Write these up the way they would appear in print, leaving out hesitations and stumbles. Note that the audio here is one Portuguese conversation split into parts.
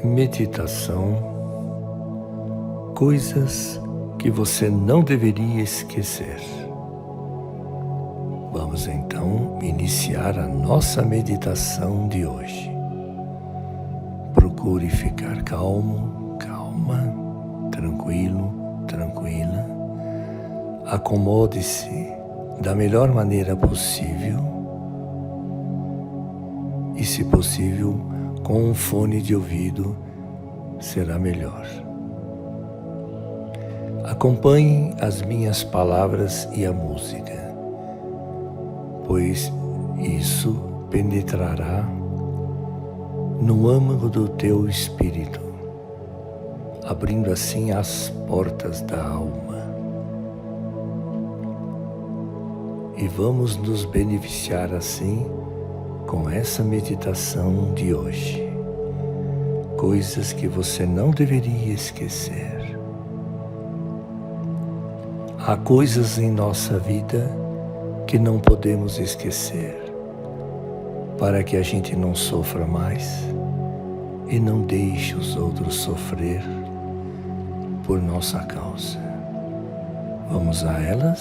Meditação, coisas que você não deveria esquecer. Vamos então iniciar a nossa meditação de hoje. Procure ficar calmo, calma, tranquilo, tranquila. Acomode-se da melhor maneira possível e, se possível, com um fone de ouvido será melhor. Acompanhe as minhas palavras e a música, pois isso penetrará no âmago do teu espírito, abrindo assim as portas da alma. E vamos nos beneficiar assim com essa meditação de hoje. Coisas que você não deveria esquecer. Há coisas em nossa vida que não podemos esquecer, para que a gente não sofra mais e não deixe os outros sofrer por nossa causa. Vamos a elas?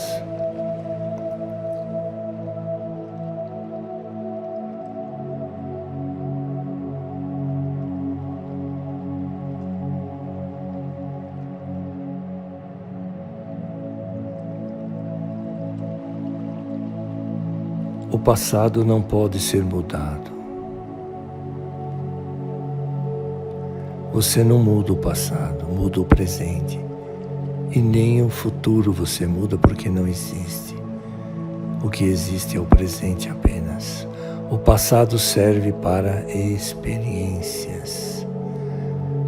O passado não pode ser mudado. Você não muda o passado, muda o presente. E nem o futuro você muda, porque não existe. O que existe é o presente apenas. O passado serve para experiências,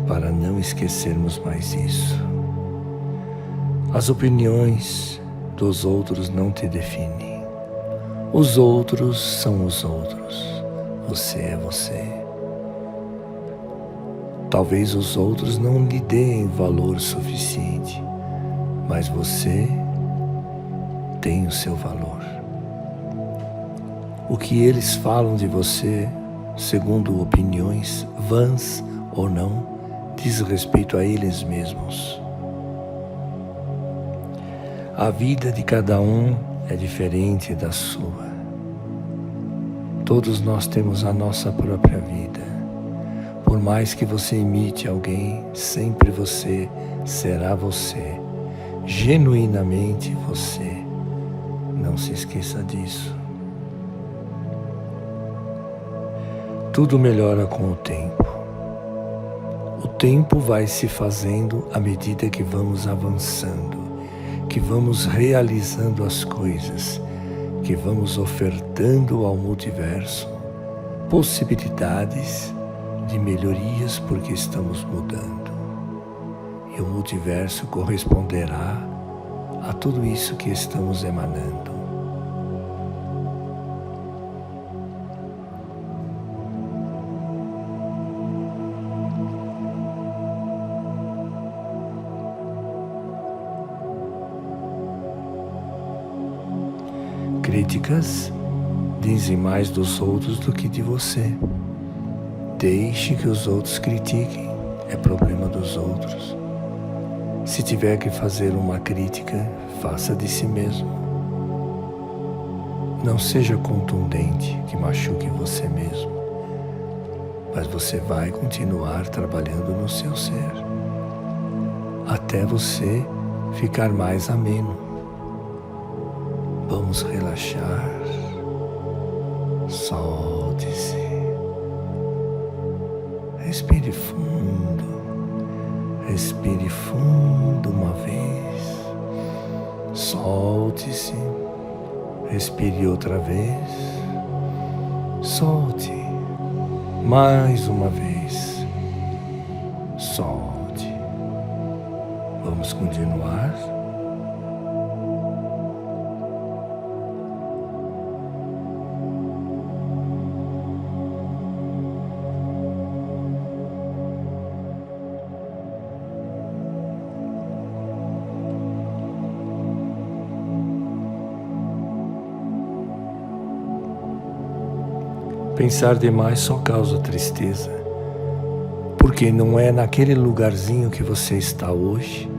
para não esquecermos mais isso. As opiniões dos outros não te definem. Os outros são os outros. Você é você. Talvez os outros não lhe deem valor suficiente, mas você tem o seu valor. O que eles falam de você, segundo opiniões vãs ou não, diz respeito a eles mesmos. A vida de cada um é diferente da sua. Todos nós temos a nossa própria vida. Por mais que você imite alguém, sempre você será você, genuinamente você. Não se esqueça disso. Tudo melhora com o tempo. O tempo vai se fazendo à medida que vamos avançando, que vamos realizando as coisas, que vamos ofertando ao multiverso possibilidades de melhorias, porque estamos mudando. E o multiverso corresponderá a tudo isso que estamos emanando. Críticas dizem mais dos outros do que de você. Deixe que os outros critiquem, é problema dos outros. Se tiver que fazer uma crítica, faça de si mesmo. Não seja contundente, que machuque você mesmo, mas você vai continuar trabalhando no seu ser, até você ficar mais ameno. Vamos relaxar. Solte-se. Respire fundo. Respire fundo uma vez. Solte-se. Respire outra vez. Solte. Mais uma vez. Solte. Vamos continuar. Pensar demais só causa tristeza, porque não é naquele lugarzinho que você está hoje,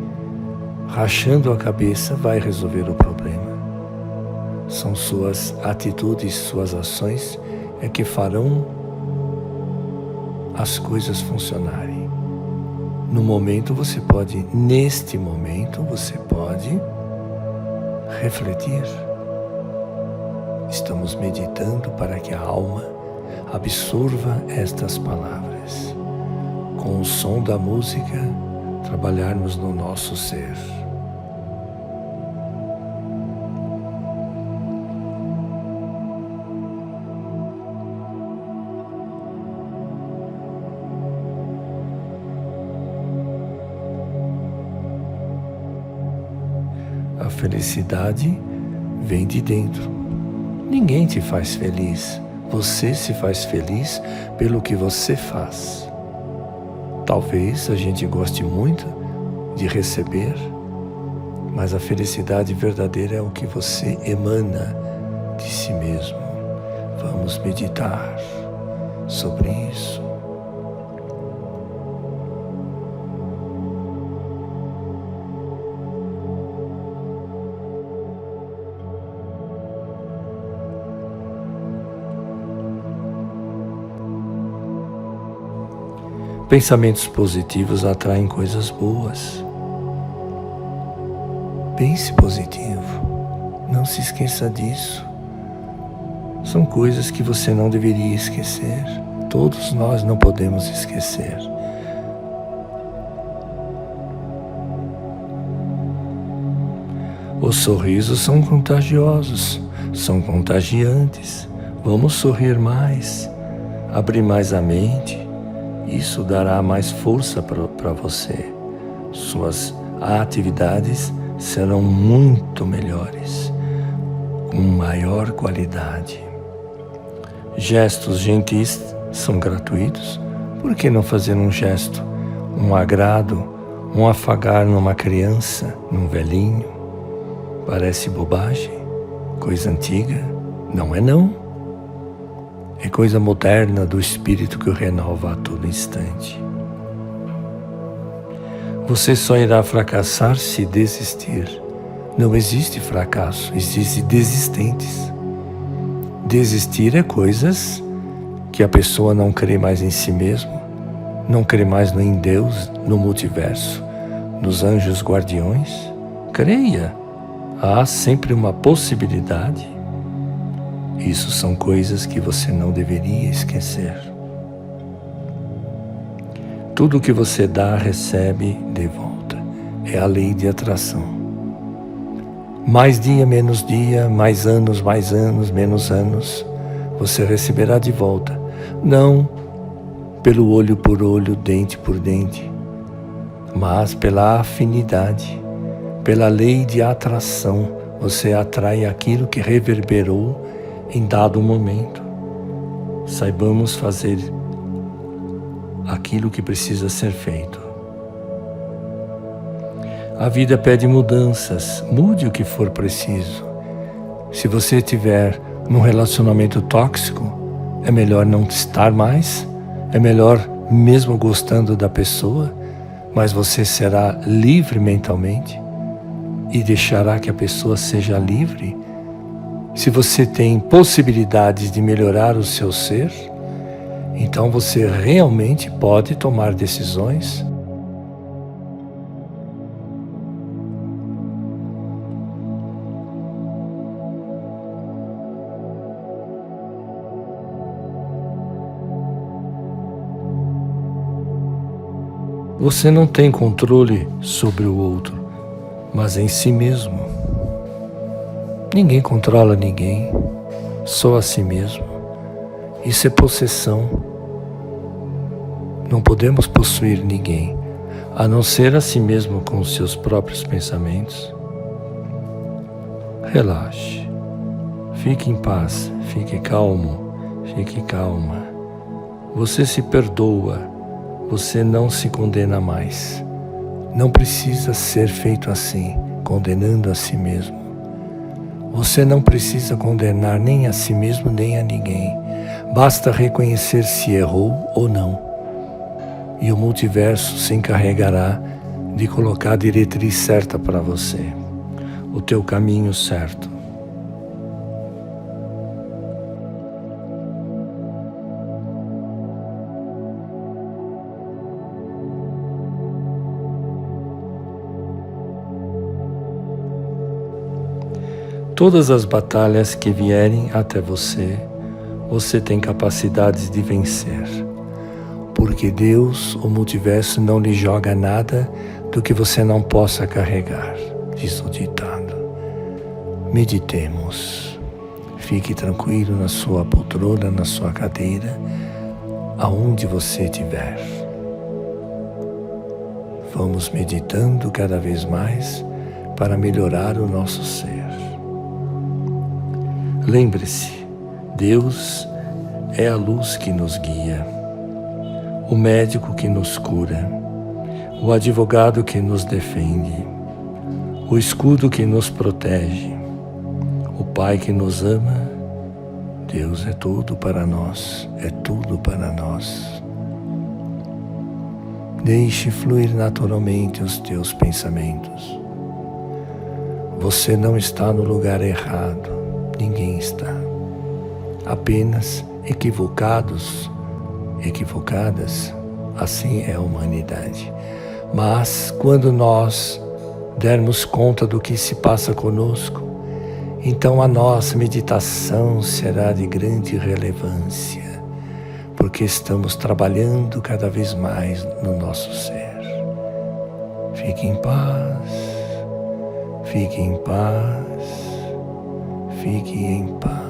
rachando a cabeça, vai resolver o problema. São suas atitudes, suas ações é que farão as coisas funcionarem. No momento você pode, neste momento você pode refletir. Estamos meditando para que a alma absorva estas palavras. Com o som da música, trabalharmos no nosso ser. A felicidade vem de dentro. Ninguém te faz feliz. Você se faz feliz pelo que você faz. Talvez a gente goste muito de receber, mas a felicidade verdadeira é o que você emana de si mesmo. Vamos meditar sobre isso. Pensamentos positivos atraem coisas boas. Pense positivo. Não se esqueça disso. São coisas que você não deveria esquecer. Todos nós não podemos esquecer. Os sorrisos são contagiosos, são contagiantes. Vamos sorrir mais, abrir mais a mente. Isso dará mais força para você. Suas atividades serão muito melhores, com maior qualidade. Gestos gentis são gratuitos. Por que não fazer um gesto, um agrado, um afagar numa criança, num velhinho? Parece bobagem, coisa antiga. Não é não. É coisa moderna do Espírito que o renova a todo instante. Você só irá fracassar se desistir. Não existe fracasso, existe desistentes. Desistir é coisas que a pessoa não crê mais em si mesmo, não crê mais em Deus, no multiverso, nos anjos guardiões. Creia, há sempre uma possibilidade. Isso são coisas que você não deveria esquecer. Tudo que você dá, recebe de volta. É a lei de atração. Mais dia, menos dia, mais anos, menos anos, você receberá de volta. Não pelo olho por olho, dente por dente, mas pela afinidade, pela lei de atração. Você atrai aquilo que reverberou em dado momento. Saibamos fazer aquilo que precisa ser feito. A vida pede mudanças. Mude o que for preciso. Se você estiver num relacionamento tóxico, é melhor não estar mais. É melhor, mesmo gostando da pessoa, mas você será livre mentalmente e deixará que a pessoa seja livre. Se você tem possibilidades de melhorar o seu ser, então você realmente pode tomar decisões. Você não tem controle sobre o outro, mas em si mesmo. Ninguém controla ninguém, só a si mesmo. Isso é possessão. Não podemos possuir ninguém, a não ser a si mesmo com os seus próprios pensamentos. Relaxe, fique em paz, fique calmo, fique calma. Você se perdoa, você não se condena mais. Não precisa ser feito assim, condenando a si mesmo. Você não precisa condenar nem a si mesmo nem a ninguém. Basta reconhecer se errou ou não. e o multiverso se encarregará de colocar a diretriz certa para você, o teu caminho certo. Todas as batalhas que vierem até você, você tem capacidades de vencer. Porque Deus, o multiverso, não lhe joga nada do que você não possa carregar, diz o ditado. Meditemos. Fique tranquilo na sua poltrona, na sua cadeira, aonde você estiver. Vamos meditando cada vez mais para melhorar o nosso ser. Lembre-se, Deus é a luz que nos guia, o médico que nos cura, o advogado que nos defende, o escudo que nos protege, o Pai que nos ama. Deus é tudo para nós, é tudo para nós. Deixe fluir naturalmente os teus pensamentos. Você não está no lugar errado. Ninguém está. Apenas equivocadas, assim é a humanidade. Mas quando nós dermos conta do que se passa conosco, então a nossa meditação será de grande relevância, porque estamos trabalhando cada vez mais no nosso ser. Fique em paz, fique em paz. Fique em paz.